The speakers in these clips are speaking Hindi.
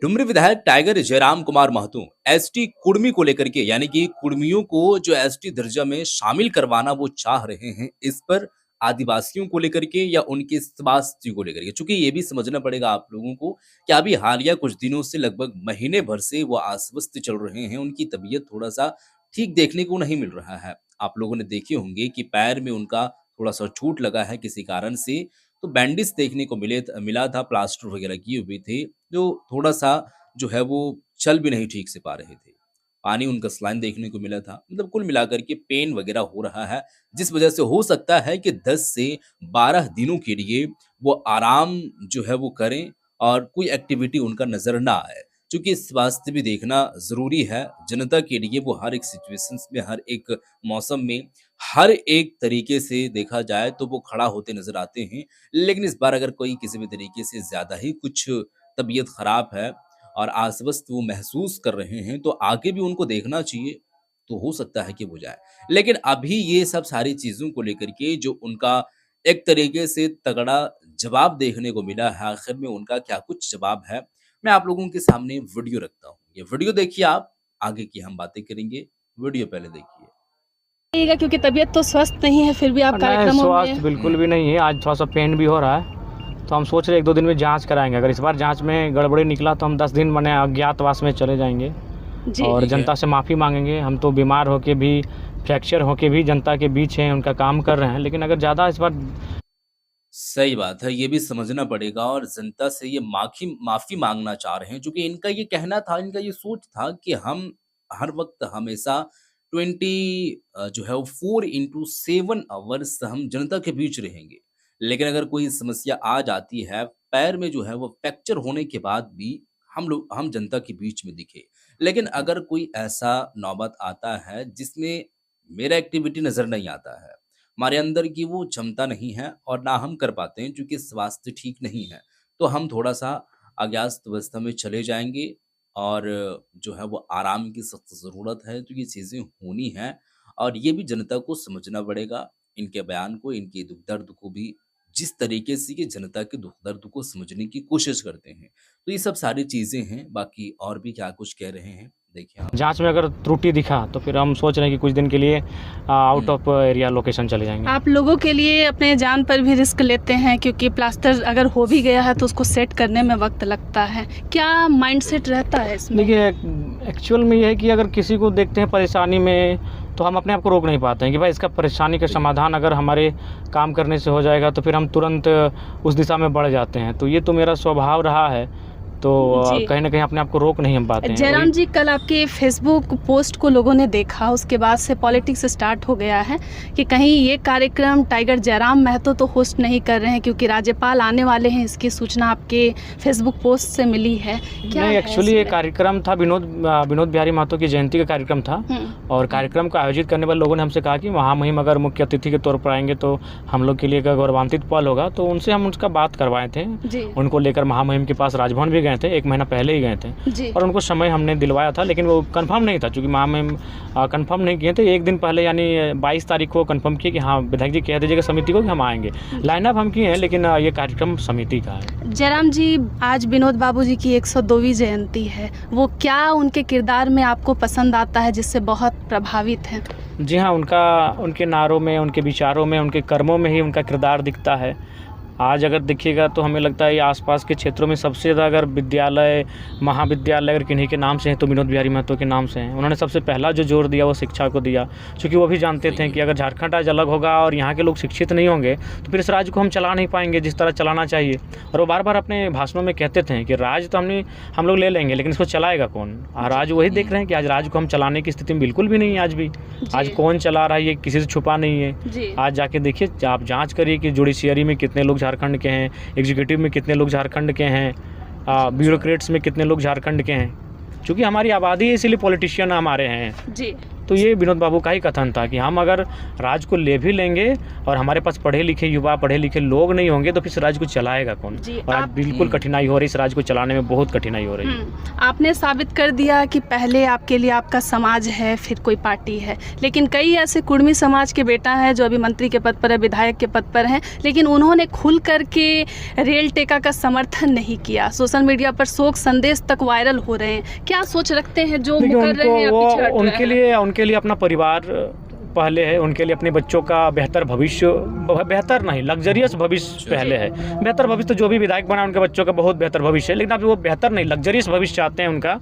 डुमरी विधायक टाइगर जयराम कुमार महतो एसटी कुर्मी को लेकर के यानी कि कुर्मियों को जो एसटी दर्जा में शामिल करवाना वो चाह रहे हैं, इस पर आदिवासियों को लेकर के या उनके स्वास्थ्य को लेकर के, चूंकि ये भी समझना पड़ेगा आप लोगों को कि अभी हालिया कुछ दिनों से लगभग महीने भर से वो अस्वस्थ चल रहे हैं। उनकी तबीयत थोड़ा सा ठीक देखने को नहीं मिल रहा है। आप लोगों ने देखे होंगे कि पैर में उनका थोड़ा सा चोट लगा है किसी कारण से, तो बैंडेज देखने को मिला था, प्लास्टर वगैरह किए हुए थे, जो थोड़ा-सा जो है वो चल भी नहीं ठीक से पा रहे थे। पानी उनका सलाइन देखने को मिला था। मतलब कुल मिलाकर के पेन वगैरह हो रहा है, जिस वजह से हो सकता है कि 10 से 12 दिनों के लिए वो आराम जो है वो करें और कोई एक्टिविटी उनका नज़र ना आए। चूँकि स्वास्थ्य भी देखना ज़रूरी है, जनता के लिए वो हर एक सिचुएशंस में, हर एक मौसम में, हर एक तरीके से देखा जाए तो वो खड़ा होते नज़र आते हैं। लेकिन इस बार अगर कोई किसी भी तरीके से ज़्यादा ही कुछ तबीयत ख़राब है और अस्वस्थ वो महसूस कर रहे हैं, तो आगे भी उनको देखना चाहिए, तो हो सकता है कि वो जाए। लेकिन अभी ये सब सारी चीज़ों को लेकर के जो उनका एक तरीके से तगड़ा जवाब देखने को मिला है, आखिर में उनका क्या कुछ जवाब है, मैं आप लोगों के सामने वीडियो रखता हूँ। ये वीडियो देखिए आप, आगे की हम बातें करेंगे। वीडियो पहले देखिए। रहिएगा क्योंकि तबीयत तो स्वस्थ नहीं है, फिर भी आप नहीं, कार्यक्रमों स्वास्थ्य में बिल्कुल भी नहीं है। आज थोड़ा-सा पेन भी हो रहा है, तो हम सोच रहे हैं 1-2 दिन में जाँच कराएँगे। अगर इस बार जाँच में गड़बड़ी निकला तो हम 10 दिन माने अज्ञातवास में चले जाएँगे जी और ठीक है। जनता से माफ़ी माँगेंगे। हम तो बीमार होके भी, फ्रैक्चर होके भी जनता के बीच हैं, उनका काम कर रहे हैं। लेकिन अगर ज़्यादा इस बार सही बात है, ये भी समझना पड़ेगा और जनता से ये माफ़ी माँगना चाह रहे हैं, चूँकि इनका ये कहना था, इनका ये सोच था कि हम हर वक़्त हमेशा जो है वो 4 इंटू 7 आवर्स हम जनता के बीच रहेंगे। लेकिन अगर कोई समस्या आ जाती है, पैर में जो है वो फ्रैक्चर होने के बाद भी हम जनता के बीच में दिखे। लेकिन अगर कोई ऐसा नौबत आता है जिसमें मेरा एक्टिविटी नज़र नहीं आता है, हमारे अंदर की वो क्षमता नहीं है और ना हम कर पाते हैं क्योंकि स्वास्थ्य ठीक नहीं है, तो हम थोड़ा-सा अज्ञात अवस्था में चले जाएँगे और जो है वो आराम की सख्त ज़रूरत है, तो ये चीज़ें होनी हैं और ये भी जनता को समझना पड़ेगा, इनके बयान को, इनके दुःख दर्द को भी, जिस तरीके से ये जनता के दुःख दर्द को समझने की कोशिश करते हैं। तो ये सब सारी चीज़ें हैं, बाकी और भी क्या कुछ कह रहे हैं, देखिए आप। जाँच में अगर त्रुटि दिखा तो फिर हम सोच रहे हैं कि कुछ दिन के लिए आउट ऑफ एरिया लोकेशन चले जाएँगे। आप लोगों के लिए अपने जान पर भी रिस्क लेते हैं क्योंकि प्लास्टर अगर हो भी गया है तो उसको सेट करने में वक्त लगता है। क्या माइंडसेट रहता है इसमें? देखिए, एक्चुअल में ये है कि अगर किसी को देखते हैं परेशानी में, तो हम अपने आप को रोक नहीं पाते हैं कि भाई इसका परेशानी का समाधान अगर हमारे काम करने से हो जाएगा तो फिर हम तुरंत उस दिशा में बढ़ जाते हैं। तो ये तो मेरा स्वभाव रहा है, तो जी। कहीं न कहीं अपने आप को रोक नहीं हम पाते हैं। जयराम जी, कल आपके फेसबुक पोस्ट को लोगों ने देखा, उसके बाद से पॉलिटिक्स स्टार्ट हो गया है कि कहीं ये कार्यक्रम टाइगर जयराम महतो तो होस्ट नहीं कर रहे हैं क्योंकि राज्यपाल आने वाले हैं, इसकी सूचना आपके फेसबुक पोस्ट से मिली है। क्या नहीं, है एक्चुअली ये इसमें? कार्यक्रम था विनोद बिहारी महतो की जयंती का कार्यक्रम था और कार्यक्रम को आयोजित करने वाले लोगों ने हमसे कहा कि वहाँ महिम अगर मुख्य अतिथि के तौर पर आएँगे तो हम लोग के लिए एक गौरवान्वित पल होगा। तो उनसे हम उसका बात करवाए थे। जी उनको लेकर महामहिम के पास राजभवन भी गए थे, 1 महीना पहले ही गए थे जी और उनको समय हमने दिलवाया था, लेकिन वो कंफर्म नहीं था क्योंकि महामहिम कंफर्म नहीं किए थे। 1 दिन पहले यानी 22 तारीख को कंफर्म किए कि हाँ, विधायक जी कह दीजिएगा समिति को कि हम आएँगे। लाइनअप हम किए हैं, लेकिन ये कार्यक्रम समिति का है। जयराम जी, आज विनोद बाबू जी की 102वीं जयंती है, वो क्या उनके किरदार में आपको पसंद आता है जिससे बहुत प्रभावित हैं? जी हाँ, उनके नारों में, उनके विचारों में, उनके कर्मों में ही उनका किरदार दिखता है। आज अगर देखिएगा तो हमें लगता है ये आसपास के क्षेत्रों में सबसे ज़्यादा अगर विद्यालय, महाविद्यालय अगर किन्हीं के नाम से हैं तो विनोद बिहारी महतो के नाम से हैं। उन्होंने सबसे पहला जो जोर दिया वो शिक्षा को दिया, क्योंकि वो भी जानते थे कि अगर झारखंड आज अलग होगा और यहाँ के लोग शिक्षित नहीं होंगे तो फिर इस राज्य को हम चला नहीं पाएंगे जिस तरह चलाना चाहिए। और वो बार-बार अपने भाषणों में कहते थे कि राज्य तो हम लोग ले लेंगे, लेकिन इसको चलाएगा कौन? और आज वही देख रहे हैं कि आज राज्य को हम चलाने की स्थिति में बिल्कुल भी नहीं है आज भी। आज कौन चला रहा है ये किसी से छुपा नहीं है। जी आज जाके देखिए, आप जांच करिए कि जुडिशियरी में कितने लोग झारखंड के हैं, एग्जीक्यूटिव में कितने लोग झारखंड के हैं, ब्यूरोक्रेट्स में कितने लोग झारखंड के हैं। क्योंकि हमारी आबादी है, इसीलिए पॉलिटिशियन हमारे हैं। जी तो ये विनोद बाबू का ही कथन था कि हम अगर राज को ले भी लेंगे और हमारे पास पढ़े लिखे युवा, पढ़े लिखे लोग नहीं होंगे तो फिर इस राज्य को चलाएगा कौन। और आज बिल्कुल कठिनाई हो रही, इस राज्य को चलाने में बहुत कठिनाई हो रही है। आपने साबित कर दिया कि पहले आपके लिए आपका समाज है, फिर कोई पार्टी है, लेकिन कई ऐसे कुर्मी समाज के बेटा हैं जो अभी मंत्री के पद पर है, विधायक के पद पर हैं, लेकिन उन्होंने खुल करके रेल टेका का समर्थन नहीं किया। सोशल मीडिया पर शोक संदेश तक वायरल हो रहे हैं। क्या सोच रखते हैं जो मुकर रहे हैं या पीछे हट रहे हैं? उनके लिए अपना परिवार पहले है, उनके लिए अपने बच्चों का बेहतर भविष्य, बेहतर नहीं लग्जरियस भविष्य पहले है। बेहतर भविष्य तो जो भी विधायक बना उनके बच्चों का बहुत बेहतर भविष्य है, लेकिन अब वो बेहतर नहीं लग्जरियस भविष्य चाहते हैं उनका,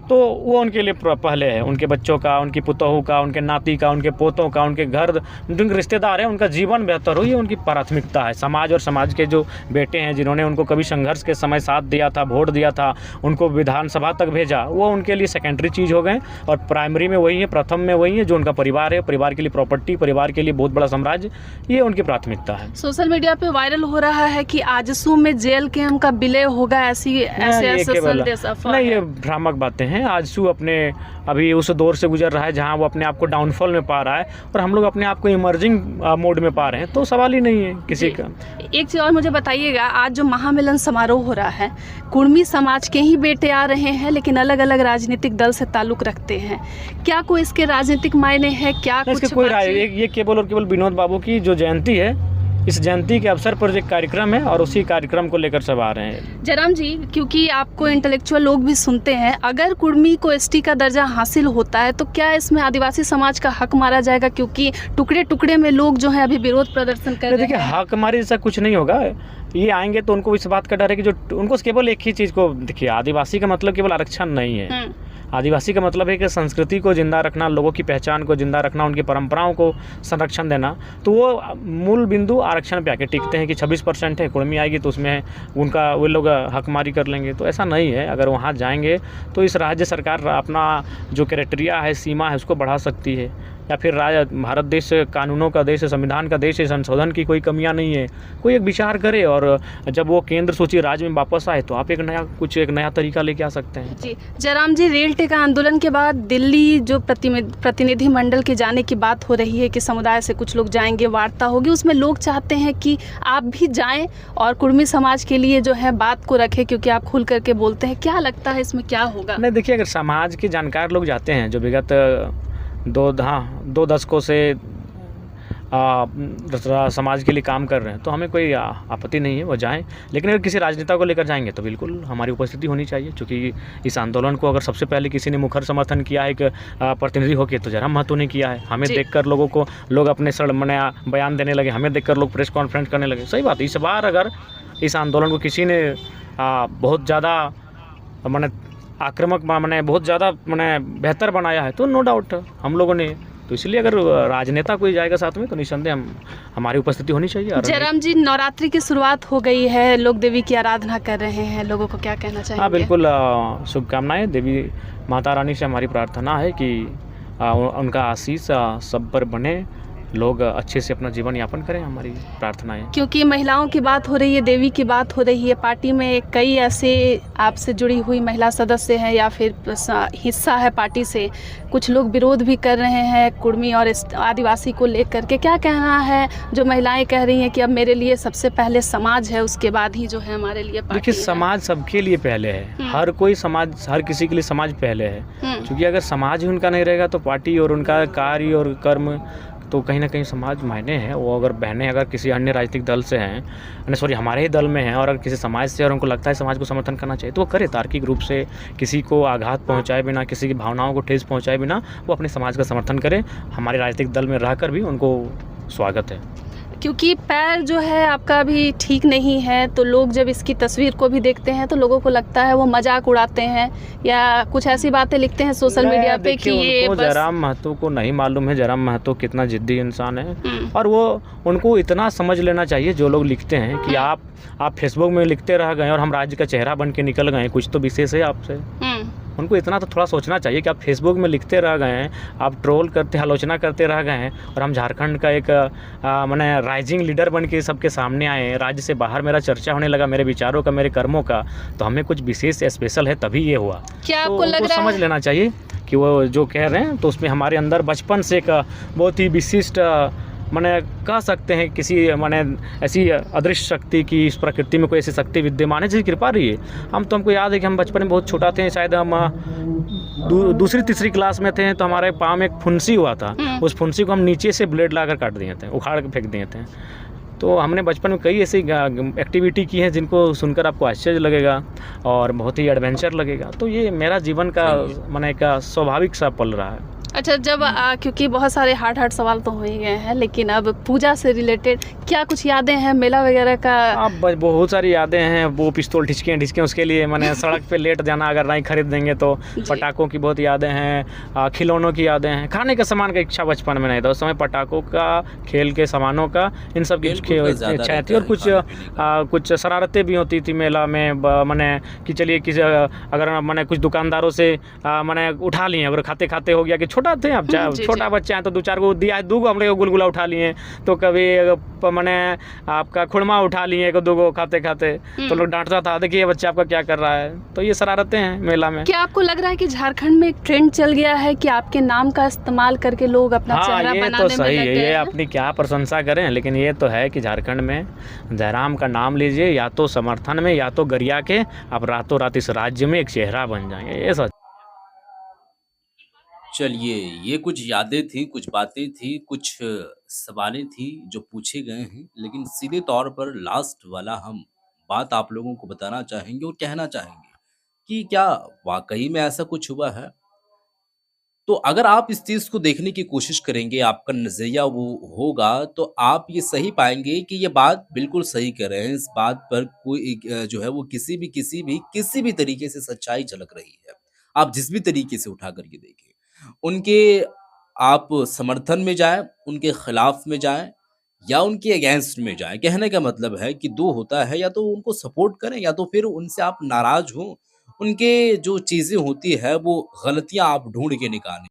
तो वो उनके लिए पहले है। उनके बच्चों का, उनकी पुतोहू का, उनके नाती का, उनके पोतों का, उनके घर जिनके रिश्तेदार हैं उनका जीवन बेहतर हो, ये उनकी प्राथमिकता है। समाज और समाज के जो बेटे हैं जिन्होंने उनको कभी संघर्ष के समय साथ दिया था, वोट दिया था, उनको विधानसभा तक भेजा, वो उनके लिए सेकेंडरी चीज़ हो गए और प्राइमरी में वही है, प्रथम में वही है जो उनका परिवार है। परिवार के लिए प्रॉपर्टी, परिवार के लिए बहुत बड़ा साम्राज्य, ये उनकी प्राथमिकता है। सोशल मीडिया पे वायरल हो रहा है कि आजसू में जेल कैंप का विलय होगा, ऐसे संदेश नहीं, ये भ्रामक बातें हैं। आजसू अपने अभी उस दौर से गुजर रहा है जहां वो अपने आप को डाउनफॉल में पा रहा है और हम लोग अपने आप को इमर्जिंग मोड में पा रहे हैं, तो सवाल ही नहीं है किसी का। एक चीज़ और मुझे बताइएगा, आज जो महामिलन समारोह हो रहा है, कुर्मी समाज के ही बेटे आ रहे हैं लेकिन अलग अलग राजनीतिक दल से ताल्लुक रखते हैं, क्या कोई इसके राजनीतिक मायने हैं? क्या कुछ कोई ये केवल और केवल विनोद बाबू की जो जयंती है, इस जयंती के अवसर पर एक कार्यक्रम है और उसी कार्यक्रम को लेकर सब आ रहे हैं। जयराम जी, क्योंकि आपको इंटेलेक्चुअल लोग भी सुनते हैं, अगर कुर्मी को एसटी का दर्जा हासिल होता है तो क्या इसमें आदिवासी समाज का हक मारा जाएगा? क्योंकि टुकड़े टुकड़े में लोग जो है अभी विरोध प्रदर्शन कर रहे हैं। देखिए, हक मारे जैसा कुछ नहीं होगा। ये आएंगे तो उनको इस बात का डर है कि जो उनको केवल एक ही चीज़ को, देखिए आदिवासी का मतलब केवल आरक्षण नहीं है। आदिवासी का मतलब है कि संस्कृति को जिंदा रखना, लोगों की पहचान को जिंदा रखना, उनकी परंपराओं को संरक्षण देना। तो वो मूल बिंदु आरक्षण पे आके टिकते हैं कि 26% है, कुर्मी आएगी तो उसमें उनका वो लोग हकमारी कर लेंगे। तो ऐसा नहीं है। अगर वहाँ जाएंगे तो इस राज्य सरकार अपना जो क्राइटेरिया है, सीमा है, उसको बढ़ा सकती है, या फिर भारत देश कानूनों का देश है, संविधान का देश है, संशोधन की कोई कमियां नहीं है। कोई एक विचार करे और जब वो केंद्र सोचिए राज्य में वापस आए तो आप एक नया तरीका लेके आ सकते हैं। जी जयराम जी, रेल टेका आंदोलन के बाद दिल्ली जो प्रतिनिधि मंडल के जाने की बात हो रही है कि समुदाय से कुछ लोग जाएंगे, वार्ता होगी, उसमें लोग चाहते हैं कि आप भी जाएं और कुर्मी समाज के लिए जो है बात को रखें, क्योंकि आप खुल करके बोलते हैं। क्या लगता है इसमें क्या होगा? नहीं, देखिए, अगर समाज के जानकार लोग जाते हैं जो विगत दो दशकों से समाज के लिए काम कर रहे हैं, तो हमें कोई आपत्ति नहीं है, वो जाएं। लेकिन अगर किसी राजनेता को लेकर जाएंगे तो बिल्कुल हमारी उपस्थिति होनी चाहिए, क्योंकि इस आंदोलन को अगर सबसे पहले किसी ने मुखर समर्थन किया है एक प्रतिनिधि होकर, तो जयराम महतो ने किया है। हमें देखकर लोग अपने बयान देने लगे, हमें देखकर लोग प्रेस कॉन्फ्रेंस करने लगे। सही बात है। इस बार अगर इस आंदोलन को किसी ने बहुत ज़्यादा आक्रामक बहुत ज़्यादा बेहतर बनाया है तो नो डाउट हम लोगों ने, तो इसलिए अगर राजनेता कोई जाएगा साथ में तो निस्संदेह हमारी उपस्थिति होनी चाहिए। जयराम जी, नवरात्रि की शुरुआत हो गई है, लोग देवी की आराधना कर रहे हैं, लोगों को क्या कहना चाहिए? हाँ, बिल्कुल शुभकामनाएं। देवी माता रानी से हमारी प्रार्थना है कि उनका आशीष सब पर बने, लोग अच्छे से अपना जीवन यापन करें, हमारी प्रार्थना है। क्योंकि महिलाओं की बात हो रही है, देवी की बात हो रही है, पार्टी में कई ऐसे आपसे जुड़ी हुई महिला सदस्य हैं या फिर हिस्सा है पार्टी से, कुछ लोग विरोध भी कर रहे हैं कुर्मी और आदिवासी को लेकर के। क्या कहना है जो महिलाएं कह रही हैं कि अब मेरे लिए सबसे पहले समाज है, उसके बाद ही जो है हमारे लिए पार्टी? देखिए, समाज सबके लिए पहले है। हर कोई समाज, हर किसी के लिए समाज पहले है, क्योंकि अगर समाज ही उनका नहीं रहेगा तो पार्टी और उनका कार्य और कर्म तो कहीं ना कहीं समाज मायने हैं। वो अगर बहनें अगर किसी अन्य राजनीतिक दल से हैं, हमारे ही दल में हैं, और अगर किसी समाज से और उनको लगता है समाज को समर्थन करना चाहिए तो वो करे, तार्किक रूप से, किसी को आघात पहुंचाए बिना, किसी की भावनाओं को ठेस पहुंचाए बिना वो अपने समाज का समर्थन करे। हमारे राजनीतिक दल में रहकर भी उनको स्वागत है। क्योंकि पैर जो है आपका अभी ठीक नहीं है, तो लोग जब इसकी तस्वीर को भी देखते हैं तो लोगों को लगता है वो मजाक उड़ाते हैं या कुछ ऐसी बातें लिखते हैं सोशल मीडिया पे कि ये बस। जयराम महतो को नहीं मालूम है जयराम महतो कितना जिद्दी इंसान है, और वो उनको इतना समझ लेना चाहिए जो लोग लिखते हैं कि आप फेसबुक में लिखते रह गए और हम राज्य का चेहरा बन के निकल गए, कुछ तो विशेष है आपसे। उनको इतना तो थोड़ा सोचना चाहिए कि आप फेसबुक में लिखते रह गए हैं, आप ट्रोल करते, आलोचना करते रह गए हैं, और हम झारखंड का एक राइजिंग लीडर बन के सबके सामने आए हैं, राज्य से बाहर मेरा चर्चा होने लगा, मेरे विचारों का, मेरे कर्मों का, तो हमें कुछ विशेष स्पेशल है तभी ये हुआ। क्या आपको लग रहा है? समझ लेना चाहिए कि वो जो कह रहे हैं, तो उसमें हमारे अंदर बचपन से एक बहुत ही विशिष्ट माने कह सकते हैं किसी माने ऐसी अदृश्य शक्ति की इस प्रकृति में कोई ऐसी शक्ति विद्यमान है जिसकी कृपा रही है। हमको याद है कि हम बचपन में बहुत छोटा थे, शायद हम दूसरी तीसरी क्लास में थे, तो हमारे पाँव में एक फुंसी हुआ था। उस फुंसी को हम नीचे से ब्लेड लाकर काट दिए थे, उखाड़ के फेंक दिए थे। तो हमने बचपन में कई ऐसी एक्टिविटी की हैं जिनको सुनकर आपको आश्चर्य लगेगा और बहुत ही एडवेंचर लगेगा। तो ये मेरा जीवन का माने एक स्वाभाविक सा पल रहा है। अच्छा, जब क्योंकि बहुत सारे हार्ड सवाल तो हो ही गए हैं, लेकिन अब पूजा से रिलेटेड क्या कुछ यादें हैं मेला वगैरह का? अब बहुत सारी यादें हैं। वो पिस्तौल ढिचके उसके लिए मैंने सड़क पे लेट जाना अगर नहीं खरीद देंगे तो। पटाखों की बहुत यादें हैं, खिलौनों की यादें हैं। खाने के सामान का इच्छा बचपन में नहीं था, उस समय पटाखों का, खेल के सामानों का, इन सब की इच्छा थी। और कुछ शरारतें भी होती थी मेला में, मैंने कि चलिए किसी अगर मैंने कुछ दुकानदारों से मैंने उठा लिए, अगर खाते खाते हो गया कि छोटा थे आप, छोटा बच्चा है तो 2-4 को दिया, 2 को हमने गुलगुला उठा लिए, तो कभी मैंने आपका खुरमा उठा लिए 1-2 को खाते खाते, तो लोग डांटता था, देखिए ये बच्चा आपका क्या कर रहा है। तो ये शरारतें हैं मेला में। क्या आपको लग रहा है कि झारखंड में एक ट्रेंड चल गया है कि आपके नाम का इस्तेमाल करके लोग अपना चेहरा बनाने में लग गए हैं? तो सही है, ये अपनी क्या प्रशंसा करें, लेकिन ये तो है कि झारखंड में जयराम का नाम लीजिए, या तो समर्थन में या तो गरिया के आप रातों रात इस राज्य में एक चेहरा बन जाएंगे। ये सच। चलिए, ये कुछ यादें थी, कुछ बातें थी, कुछ सवालें थी जो पूछे गए हैं, लेकिन सीधे तौर पर लास्ट वाला हम बात आप लोगों को बताना चाहेंगे और कहना चाहेंगे कि क्या वाक़ई में ऐसा कुछ हुआ है? तो अगर आप इस चीज़ को देखने की कोशिश करेंगे, आपका नज़रिया वो होगा, तो आप ये सही पाएँगे कि ये बात बिल्कुल सही कह रहे हैं। इस बात पर कोई जो है वो किसी भी तरीके से सच्चाई झलक रही है। आप जिस भी तरीके से उठा कर के देखें। उनके आप समर्थन में जाएँ, उनके खिलाफ में जाएँ या उनके अगेंस्ट में जाएँ। कहने का मतलब है कि 2 होता है, या तो उनको सपोर्ट करें या तो फिर उनसे आप नाराज़ हों। उनके जो चीज़ें होती है वो गलतियाँ आप ढूँढ के निकालें।